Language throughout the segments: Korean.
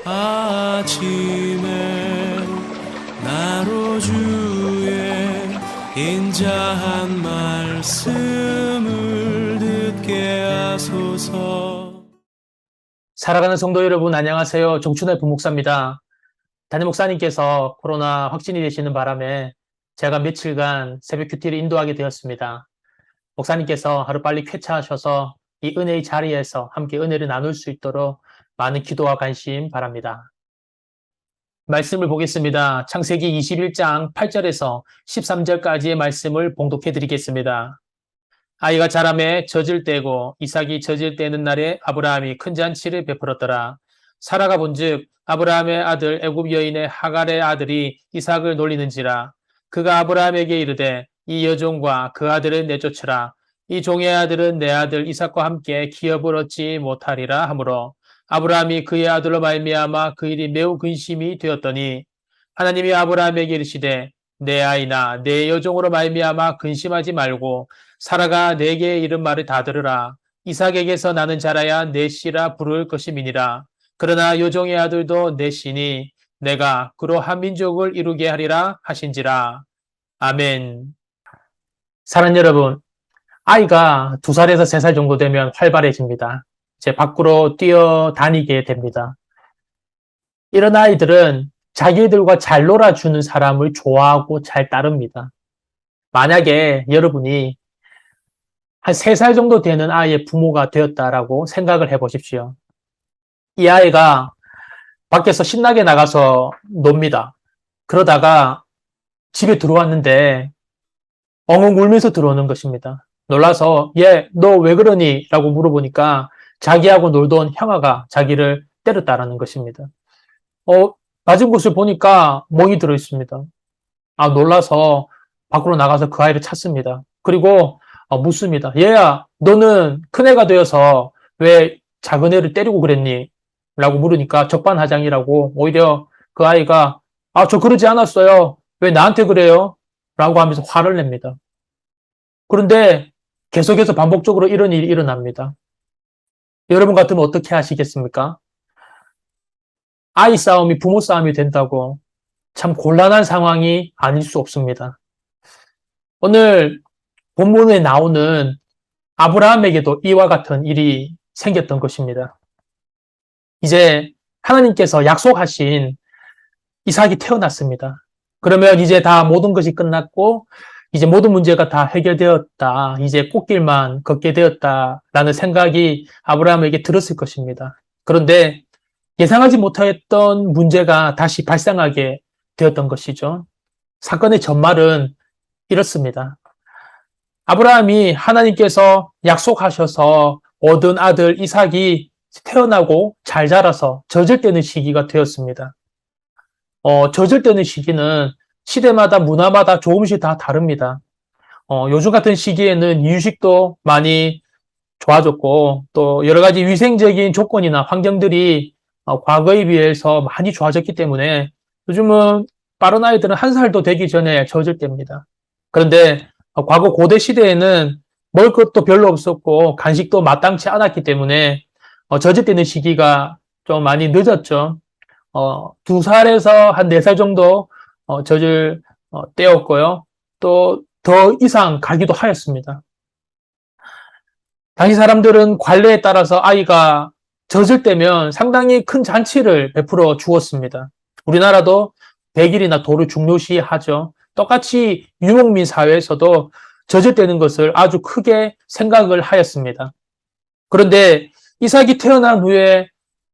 아침에 나로 주의 인자한 말씀을 듣게 하소서. 살아가는 성도 여러분, 안녕하세요. 정춘의 부목사입니다. 담임 목사님께서 코로나 확진이 되시는 바람에 제가 며칠간 새벽 큐티를 인도하게 되었습니다. 목사님께서 하루빨리 쾌차하셔서 이 은혜의 자리에서 함께 은혜를 나눌 수 있도록 많은 기도와 관심 바랍니다. 말씀을 보겠습니다. 창세기 21장 8절에서 13절까지의 말씀을 봉독해 드리겠습니다. 아이가 자라매 젖을 떼고 이삭이 젖을 떼는 날에 아브라함이 큰 잔치를 베풀었더라. 사라가 본즉 아브라함의 아들 애굽 여인의 하갈의 아들이 이삭을 놀리는지라. 그가 아브라함에게 이르되 이 여종과 그 아들을 내쫓으라. 이 종의 아들은 내 아들 이삭과 함께 기업을 얻지 못하리라 하므로 아브라함이 그의 아들로 말미암아 그 일이 매우 근심이 되었더니 하나님이 아브라함에게 이르시되 내 아이나 내 여종으로 말미암아 근심하지 말고 사라가 내게 이른 말을 다 들으라. 이삭에게서 나는 자라야 내 씨라 부를 것임이니라. 그러나 요종의 아들도 내 씨니 내가 그로 한 민족을 이루게 하리라 하신지라. 아멘. 사랑하는 여러분, 아이가 2살에서 3살 정도 되면 활발해집니다. 이제 밖으로 뛰어다니게 됩니다. 이런 아이들은 자기들과 잘 놀아주는 사람을 좋아하고 잘 따릅니다. 만약에 여러분이 한 3살 정도 되는 아이의 부모가 되었다라고 생각을 해보십시오. 이 아이가 밖에서 신나게 나가서 놉니다. 그러다가 집에 들어왔는데 엉엉 울면서 들어오는 것입니다. 놀라서 얘, 너 왜 그러니? 라고 물어보니까 자기하고 놀던 형아가 자기를 때렸다라는 것입니다. 맞은 곳을 보니까 멍이 들어 있습니다. 놀라서 밖으로 나가서 그 아이를 찾습니다. 그리고 묻습니다. 얘야, 너는 큰애가 되어서 왜 작은 애를 때리고 그랬니? 라고 물으니까 적반하장이라고 오히려 그 아이가 저 그러지 않았어요. 왜 나한테 그래요? 라고 하면서 화를 냅니다. 그런데 계속해서 반복적으로 이런 일이 일어납니다. 여러분 같으면 어떻게 하시겠습니까? 아이 싸움이 부모 싸움이 된다고 참 곤란한 상황이 아닐 수 없습니다. 오늘 본문에 나오는 아브라함에게도 이와 같은 일이 생겼던 것입니다. 이제 하나님께서 약속하신 이삭이 태어났습니다. 그러면 이제 다 모든 것이 끝났고 이제 모든 문제가 다 해결되었다. 이제 꽃길만 걷게 되었다라는 생각이 아브라함에게 들었을 것입니다. 그런데 예상하지 못했던 문제가 다시 발생하게 되었던 것이죠. 사건의 전말은 이렇습니다. 아브라함이 하나님께서 약속하셔서 얻은 아들 이삭이 태어나고 잘 자라서 젖을 떼는 시기가 되었습니다. 젖을 떼는 시기는 시대마다 문화마다 조금씩 다 다릅니다. 요즘 같은 시기에는 이유식도 많이 좋아졌고 또 여러 가지 위생적인 조건이나 환경들이 과거에 비해서 많이 좋아졌기 때문에 요즘은 빠른 아이들은 1살도 되기 전에 젖을 뗍니다. 그런데 과거 고대 시대에는 먹을 것도 별로 없었고 간식도 마땅치 않았기 때문에 젖을 떼는 시기가 좀 많이 늦었죠. 2살에서 한 4살 정도 젖을 떼었고요. 또 더 이상 가기도 하였습니다. 당시 사람들은 관례에 따라서 아이가 젖을 떼면 상당히 큰 잔치를 베풀어 주었습니다. 우리나라도 100일이나 도를 중요시하죠. 똑같이 유목민 사회에서도 젖을 떼는 것을 아주 크게 생각을 하였습니다. 그런데 이삭이 태어난 후에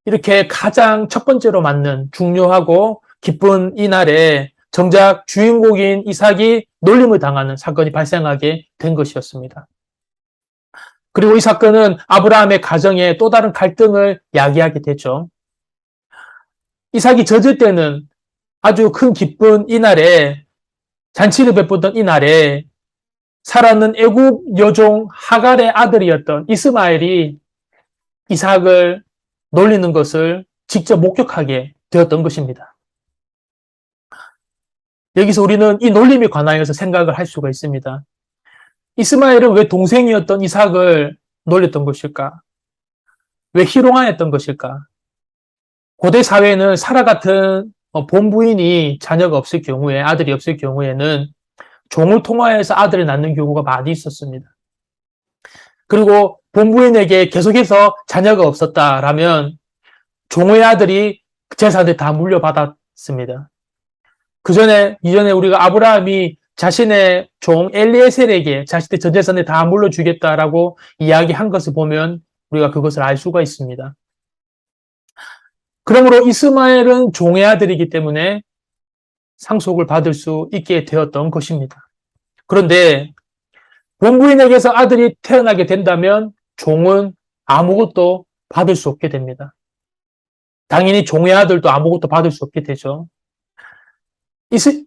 이렇게 가장 첫 번째로 맞는 중요하고 기쁜 이날에 정작 주인공인 이삭이 놀림을 당하는 사건이 발생하게 된 것이었습니다. 그리고 이 사건은 아브라함의 가정에 또 다른 갈등을 야기하게 되죠. 이삭이 젖을 때는 아주 큰 기쁜 이날에 잔치를 베푸던 이날에 사라는 애굽 여종 하갈의 아들이었던 이스마엘이 이삭을 놀리는 것을 직접 목격하게 되었던 것입니다. 여기서 우리는 이 놀림에 관하여서 생각을 할 수가 있습니다. 이스마엘은 왜 동생이었던 이삭을 놀렸던 것일까? 왜 희롱하였던 것일까? 고대 사회는 사라 같은 본부인이 자녀가 없을 경우에, 아들이 없을 경우에는 종을 통하여서 아들을 낳는 경우가 많이 있었습니다. 그리고 본부인에게 계속해서 자녀가 없었다라면 종의 아들이 재산을 다 물려받았습니다. 이전에 우리가 아브라함이 자신의 종 엘리에셀에게 자신의 전 재산을 다 물려주겠다라고 이야기한 것을 보면 우리가 그것을 알 수가 있습니다. 그러므로 이스마엘은 종의 아들이기 때문에 상속을 받을 수 있게 되었던 것입니다. 그런데 본부인에게서 아들이 태어나게 된다면 종은 아무것도 받을 수 없게 됩니다. 당연히 종의 아들도 아무것도 받을 수 없게 되죠.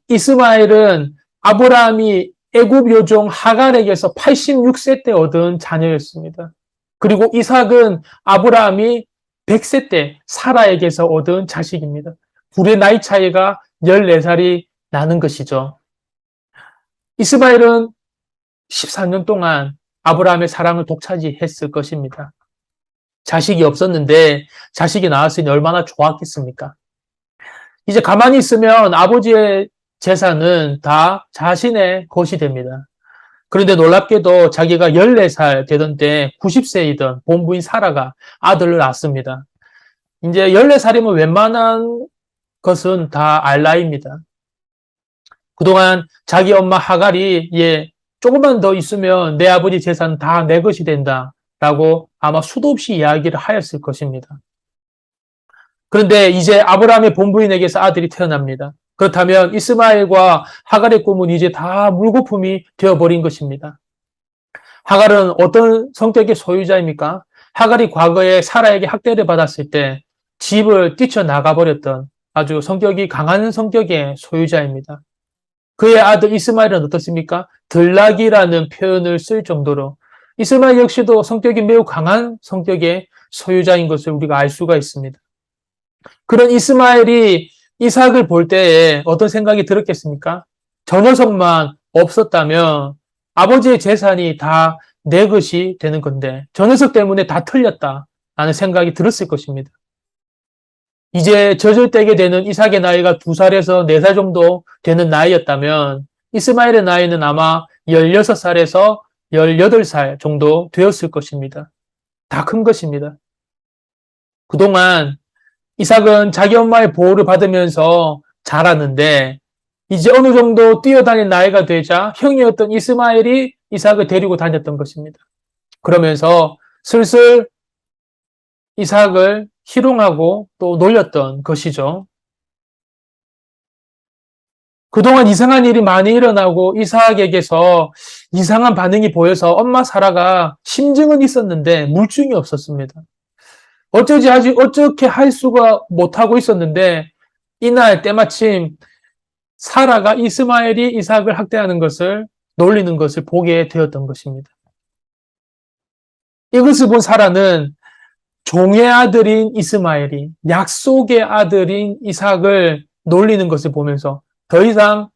이스마엘은 아브라함이 애굽 여종 하갈에게서 86세 때 얻은 자녀였습니다. 그리고 이삭은 아브라함이 100세 때 사라에게서 얻은 자식입니다. 둘의 나이 차이가 14살이 나는 것이죠. 이스마엘은 14년 동안 아브라함의 사랑을 독차지했을 것입니다. 자식이 없었는데 자식이 나왔으니 얼마나 좋았겠습니까? 이제 가만히 있으면 아버지의 재산은 다 자신의 것이 됩니다. 그런데 놀랍게도 자기가 14살 되던 때 90세이던 본부인 사라가 아들을 낳습니다. 이제 14살이면 웬만한 것은 다 알 나이입니다. 그동안 자기 엄마 하갈이 조금만 더 있으면 내 아버지 재산 다 내 것이 된다라고 아마 수도 없이 이야기를 하였을 것입니다. 그런데 이제 아브라함의 본부인에게서 아들이 태어납니다. 그렇다면 이스마엘과 하갈의 꿈은 이제 다 물거품이 되어버린 것입니다. 하갈은 어떤 성격의 소유자입니까? 하갈이 과거에 사라에게 학대를 받았을 때 집을 뛰쳐나가버렸던 아주 성격이 강한 성격의 소유자입니다. 그의 아들 이스마엘은 어떻습니까? 들락이라는 표현을 쓸 정도로 이스마엘 역시도 성격이 매우 강한 성격의 소유자인 것을 우리가 알 수가 있습니다. 그런 이스마엘이 이삭을 볼 때에 어떤 생각이 들었겠습니까? 저 녀석만 없었다면 아버지의 재산이 다 내 것이 되는 건데 저 녀석 때문에 다 틀렸다라는 생각이 들었을 것입니다. 이제 젖을 떼게 되는 이삭의 나이가 2살에서 4살 정도 되는 나이였다면 이스마엘의 나이는 아마 16살에서 18살 정도 되었을 것입니다. 다 큰 것입니다. 그동안 이삭은 자기 엄마의 보호를 받으면서 자랐는데 이제 어느 정도 뛰어다닐 나이가 되자 형이었던 이스마엘이 이삭을 데리고 다녔던 것입니다. 그러면서 슬슬 이삭을 희롱하고 또 놀렸던 것이죠. 그동안 이상한 일이 많이 일어나고 이삭에게서 이상한 반응이 보여서 엄마 사라가 심증은 있었는데 물증이 없었습니다. 어떻게 할 수가 못하고 있었는데 이날 때마침 사라가 이스마엘이 이삭을 학대하는 것을 놀리는 것을 보게 되었던 것입니다. 이것을 본 사라는 종의 아들인 이스마엘이 약속의 아들인 이삭을 놀리는 것을 보면서 더 이상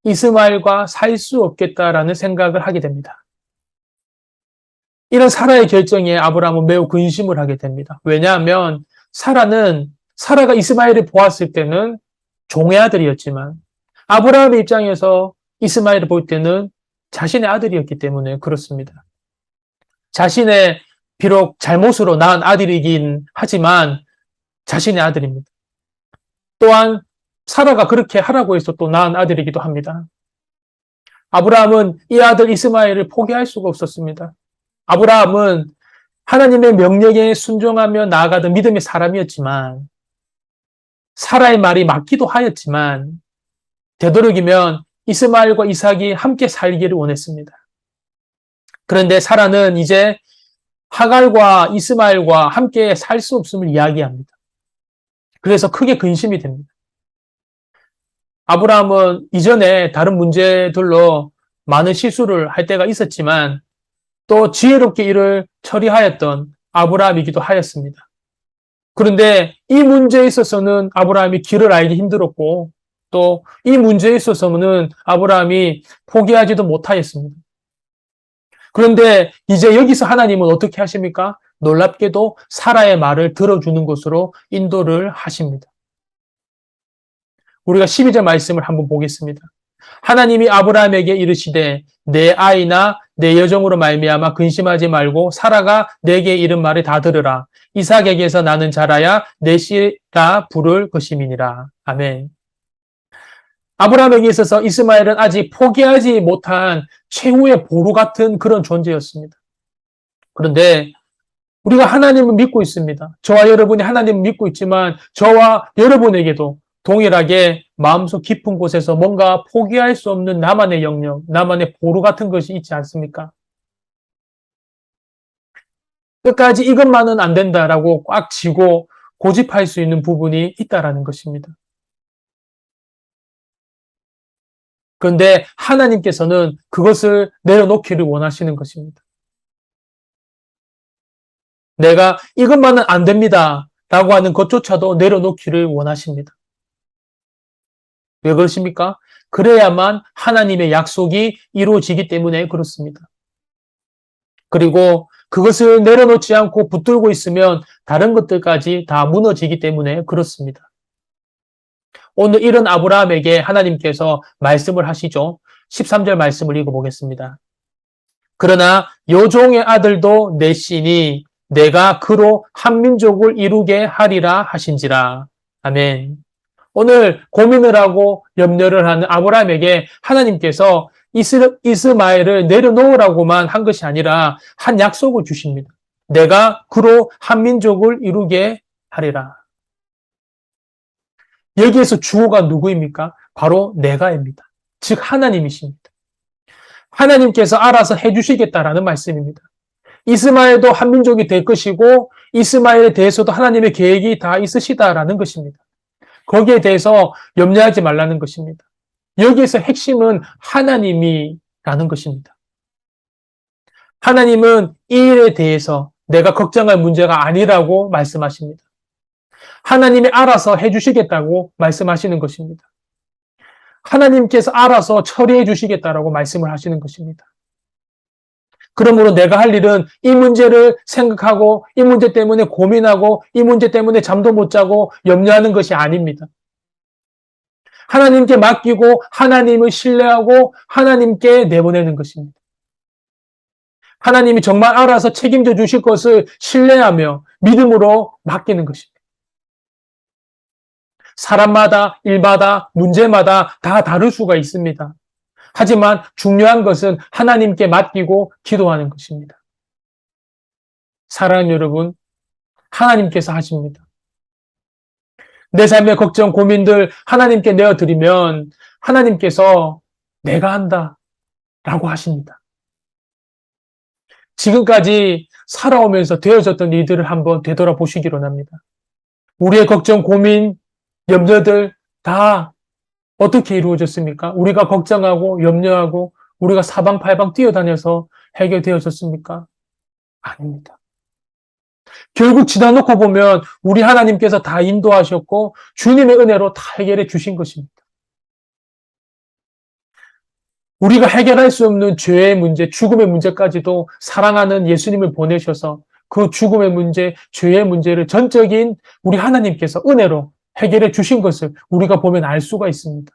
이스마엘과 살 수 없겠다라는 생각을 하게 됩니다. 이런 사라의 결정에 아브라함은 매우 근심을 하게 됩니다. 왜냐하면 사라가 이스마엘을 보았을 때는 종의 아들이었지만 아브라함의 입장에서 이스마엘을 볼 때는 자신의 아들이었기 때문에 그렇습니다. 자신의 비록 잘못으로 낳은 아들이긴 하지만 자신의 아들입니다. 또한 사라가 그렇게 하라고 해서 또 낳은 아들이기도 합니다. 아브라함은 이 아들 이스마엘을 포기할 수가 없었습니다. 아브라함은 하나님의 명령에 순종하며 나아가던 믿음의 사람이었지만 사라의 말이 맞기도 하였지만 되도록이면 이스마엘과 이삭이 함께 살기를 원했습니다. 그런데 사라는 이제 하갈과 이스마엘과 함께 살 수 없음을 이야기합니다. 그래서 크게 근심이 됩니다. 아브라함은 이전에 다른 문제들로 많은 실수를 할 때가 있었지만 또 지혜롭게 이를 처리하였던 아브라함이기도 하였습니다. 그런데 이 문제에 있어서는 아브라함이 길을 알기 힘들었고 또 이 문제에 있어서는 아브라함이 포기하지도 못하였습니다. 그런데 이제 여기서 하나님은 어떻게 하십니까? 놀랍게도 사라의 말을 들어주는 것으로 인도를 하십니다. 우리가 12절 말씀을 한번 보겠습니다. 하나님이 아브라함에게 이르시되 내 아이나 내 여종으로 말미암아 근심하지 말고 사라가 내게 이른 말을 다 들으라. 이삭에게서 나는 자라야 내 씨라 부를 것임이니라. 아멘. 아브라함에게 있어서 이스마엘은 아직 포기하지 못한 최후의 보루 같은 그런 존재였습니다. 그런데 우리가 하나님을 믿고 있습니다. 저와 여러분이 하나님을 믿고 있지만 저와 여러분에게도 동일하게 마음속 깊은 곳에서 뭔가 포기할 수 없는 나만의 영역, 나만의 보루 같은 것이 있지 않습니까? 끝까지 이것만은 안 된다라고 꽉 쥐고 고집할 수 있는 부분이 있다라는 것입니다. 그런데 하나님께서는 그것을 내려놓기를 원하시는 것입니다. 내가 이것만은 안 됩니다 라고 하는 것조차도 내려놓기를 원하십니다. 왜 그러십니까? 그래야만 하나님의 약속이 이루어지기 때문에 그렇습니다. 그리고 그것을 내려놓지 않고 붙들고 있으면 다른 것들까지 다 무너지기 때문에 그렇습니다. 오늘 이런 아브라함에게 하나님께서 말씀을 하시죠. 13절 말씀을 읽어보겠습니다. 그러나 여종의 아들도 내 씨니 내가 그로 한 민족을 이루게 하리라 하신지라. 아멘. 오늘 고민을 하고 염려를 하는 아브라함에게 하나님께서 이스마엘을 내려놓으라고만 한 것이 아니라 한 약속을 주십니다. 내가 그로 한 민족을 이루게 하리라. 여기에서 주어가 누구입니까? 바로 내가입니다. 즉 하나님이십니다. 하나님께서 알아서 해주시겠다라는 말씀입니다. 이스마엘도 한 민족이 될 것이고 이스마엘에 대해서도 하나님의 계획이 다 있으시다라는 것입니다. 거기에 대해서 염려하지 말라는 것입니다. 여기에서 핵심은 하나님이라는 것입니다. 하나님은 이 일에 대해서 내가 걱정할 문제가 아니라고 말씀하십니다. 하나님이 알아서 해주시겠다고 말씀하시는 것입니다. 하나님께서 알아서 처리해 주시겠다라고 말씀을 하시는 것입니다. 그러므로 내가 할 일은 이 문제를 생각하고 이 문제 때문에 고민하고 이 문제 때문에 잠도 못 자고 염려하는 것이 아닙니다. 하나님께 맡기고 하나님을 신뢰하고 하나님께 내보내는 것입니다. 하나님이 정말 알아서 책임져 주실 것을 신뢰하며 믿음으로 맡기는 것입니다. 사람마다, 일마다, 문제마다 다 다를 수가 있습니다. 하지만 중요한 것은 하나님께 맡기고 기도하는 것입니다. 사랑하는 여러분, 하나님께서 하십니다. 내 삶의 걱정, 고민들 하나님께 내어드리면 하나님께서 내가 한다 라고 하십니다. 지금까지 살아오면서 되어졌던 일들을 한번 되돌아보시기로 합니다. 우리의 걱정, 고민, 염려들 다 어떻게 이루어졌습니까? 우리가 걱정하고 염려하고 우리가 사방팔방 뛰어다녀서 해결되어졌습니까? 아닙니다. 결국 지나놓고 보면 우리 하나님께서 다 인도하셨고 주님의 은혜로 다 해결해 주신 것입니다. 우리가 해결할 수 없는 죄의 문제, 죽음의 문제까지도 사랑하는 예수님을 보내셔서 그 죽음의 문제, 죄의 문제를 전적인 우리 하나님께서 은혜로 해결해 주신 것을 우리가 보면 알 수가 있습니다.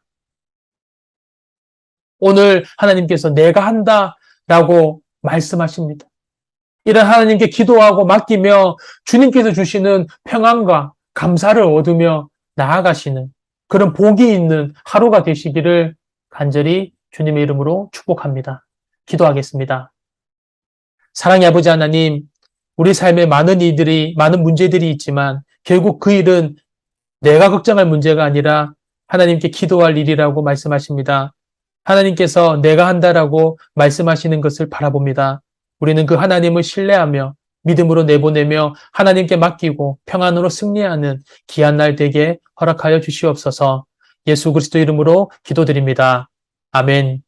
오늘 하나님께서 내가 한다라고 말씀하십니다. 이런 하나님께 기도하고 맡기며 주님께서 주시는 평안과 감사를 얻으며 나아가시는 그런 복이 있는 하루가 되시기를 간절히 주님의 이름으로 축복합니다. 기도하겠습니다. 사랑의 아버지 하나님, 우리 삶에 많은 일들이, 많은 문제들이 있지만 결국 그 일은 내가 걱정할 문제가 아니라 하나님께 기도할 일이라고 말씀하십니다. 하나님께서 내가 한다라고 말씀하시는 것을 바라봅니다. 우리는 그 하나님을 신뢰하며 믿음으로 내보내며 하나님께 맡기고 평안으로 승리하는 귀한 날 되게 허락하여 주시옵소서. 예수 그리스도 이름으로 기도드립니다. 아멘.